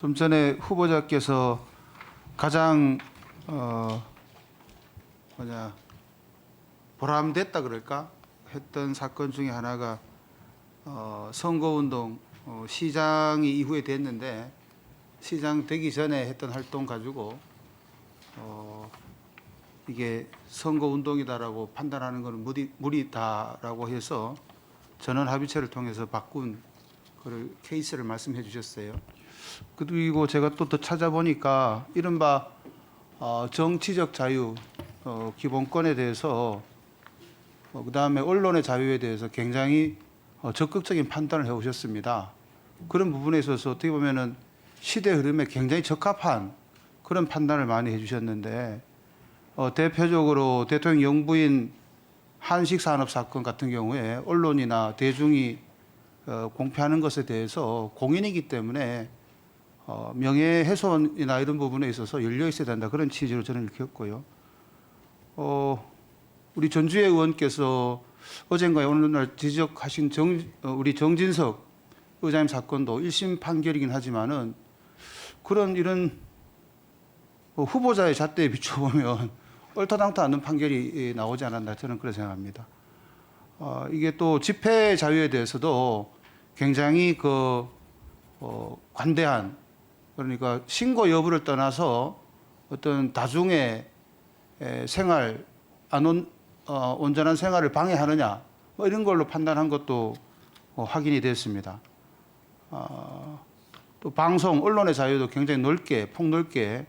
좀 전에 후보자께서 가장 보람됐다 그럴까 했던 사건 중에 하나가 선거운동 시장이 이후에 됐는데 시장 되기 전에 했던 활동 가지고 이게 선거운동이다라고 판단하는 것은 무리다라고 해서 전원 합의체를 통해서 바꾼 그 케이스를 말씀해 주셨어요. 그리고 제가 또 더 찾아보니까 이른바 정치적 자유 기본권에 대해서 그다음에 언론의 자유에 대해서 굉장히 적극적인 판단을 해오셨습니다. 그런 부분에 있어서 어떻게 보면은 시대 흐름에 굉장히 적합한 그런 판단을 많이 해주셨는데 대표적으로 대통령 영부인 한식 산업 사건 같은 경우에 언론이나 대중이 공표하는 것에 대해서 공인이기 때문에 명예훼손이나 이런 부분에 있어서 열려 있어야 된다 그런 취지로 저는 읽혔고요. 우리 전주혜 의원께서 어젠가 오늘 지적하신 우리 정진석 의장님 사건도 1심 판결이긴 하지만은 이런 후보자의 잣대에 비춰보면 얼토당토 않는 판결이 나오지 않았나 저는 그렇게 생각합니다. 이게 또 집회 자유에 대해서도 굉장히 관대한 그러니까 신고 여부를 떠나서 어떤 다중의 생활 온전한 생활을 방해하느냐 뭐 이런 걸로 판단한 것도 확인이 됐습니다. 또 방송 언론의 자유도 굉장히 폭넓게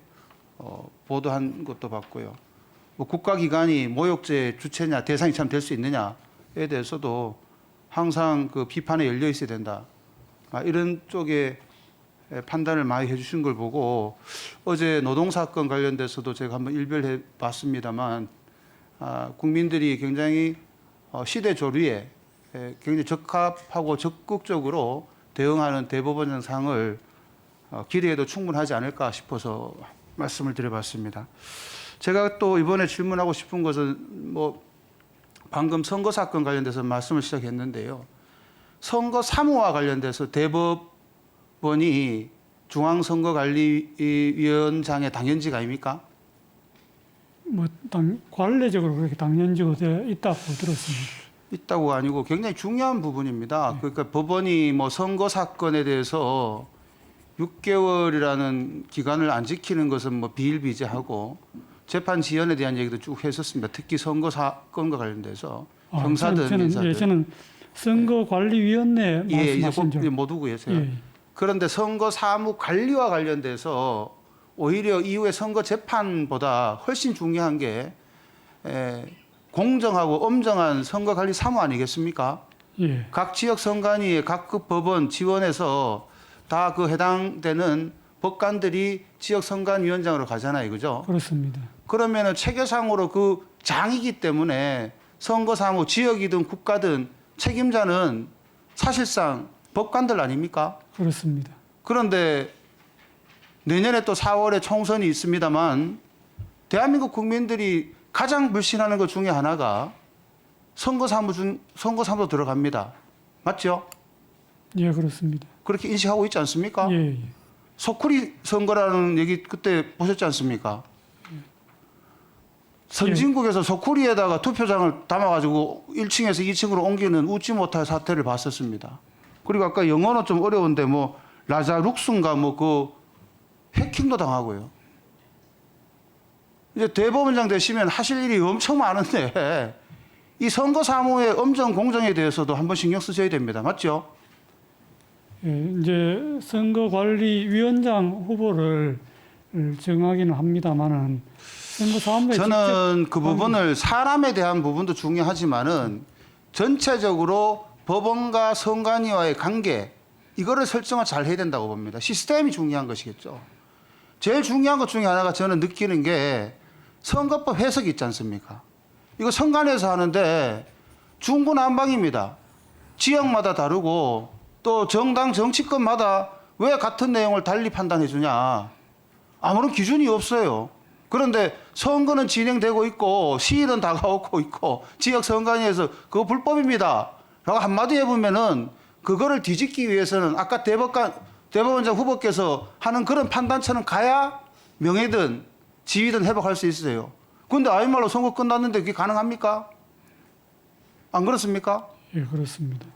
보도한 것도 봤고요. 뭐 국가기관이 모욕죄 주체냐 대상이 참 될 수 있느냐에 대해서도 항상 그 비판에 열려 있어야 된다. 이런 쪽에 판단을 많이 해주신 걸 보고 어제 노동사건 관련돼서도 제가 한번 일별해 봤습니다만 국민들이 굉장히 시대 조류에 굉장히 적합하고 적극적으로 대응하는 대법원 상을 기대해도 충분하지 않을까 싶어서 말씀을 드려봤습니다. 제가 또 이번에 질문하고 싶은 것은 방금 선거 사건 관련돼서 말씀을 시작했는데요. 선거 사무와 관련돼서 대법원이 중앙선거관리위원장의 당연직 아닙니까? 관례적으로 그렇게 당연직으로 되어 있다고 들었습니다. 있다고 아니고 굉장히 중요한 부분입니다. 그러니까 법원이 선거 사건에 대해서 6개월이라는 기간을 안 지키는 것은 비일비재하고 재판 지연에 대한 얘기도 쭉 했었습니다. 특히 선거 사건과 관련돼서 형사든 민사든. 저는 선거관리위원회 말씀하신 줄. 모두고요. 그런데 선거 사무 관리와 관련돼서 오히려 이후에 선거 재판보다 훨씬 중요한 게 공정하고 엄정한 선거관리 사무 아니겠습니까? 예. 각 지역 선관위 각급 법원 지원해서 다 해당되는 법관들이 지역 선관위원장으로 가잖아요, 그죠? 그렇습니다. 그러면은 체계상으로 그 장이기 때문에 선거 사무 지역이든 국가든 책임자는 사실상 법관들 아닙니까? 그렇습니다. 그런데 내년에 또 4월에 총선이 있습니다만 대한민국 국민들이 가장 불신하는 것 중에 하나가 선거사무도 들어갑니다. 맞죠? 예, 그렇습니다. 그렇게 인식하고 있지 않습니까? 예. 소쿠리 선거라는 얘기 그때 보셨지 않습니까? 선진국에서 소쿠리에다가 투표장을 담아가지고 1층에서 2층으로 옮기는 웃지 못할 사태를 봤었습니다. 그리고 아까 영어는 좀 어려운데 라자룩스인가 해킹도 당하고요. 이제 대법원장 되시면 하실 일이 엄청 많은데 이 선거 사무의 엄정 공정에 대해서도 한번 신경 쓰셔야 됩니다. 맞죠? 예, 이제 선거관리위원장 후보를 정하기는 합니다만은 선거사무에 저는 그 부분을 사람에 대한 부분도 중요하지만은 전체적으로 법원과 선관위와의 관계 이거를 설정을 잘 해야 된다고 봅니다. 시스템이 중요한 것이겠죠. 제일 중요한 것 중에 하나가 저는 느끼는 게 선거법 해석이 있지 않습니까? 이거 선관위에서 하는데 중구난방입니다. 지역마다 다르고 또 정당 정치권마다 왜 같은 내용을 달리 판단해 주냐. 아무런 기준이 없어요. 그런데 선거는 진행되고 있고 시일은 다가오고 있고 지역 선관위에서 그거 불법입니다 라고 한마디 해보면은 그거를 뒤집기 위해서는 아까 대법원장 후보께서 하는 그런 판단처럼 가야 명예든 지위든 회복할 수 있어요. 근데 아닌 말로 선거 끝났는데 그게 가능합니까? 안 그렇습니까? 예, 그렇습니다.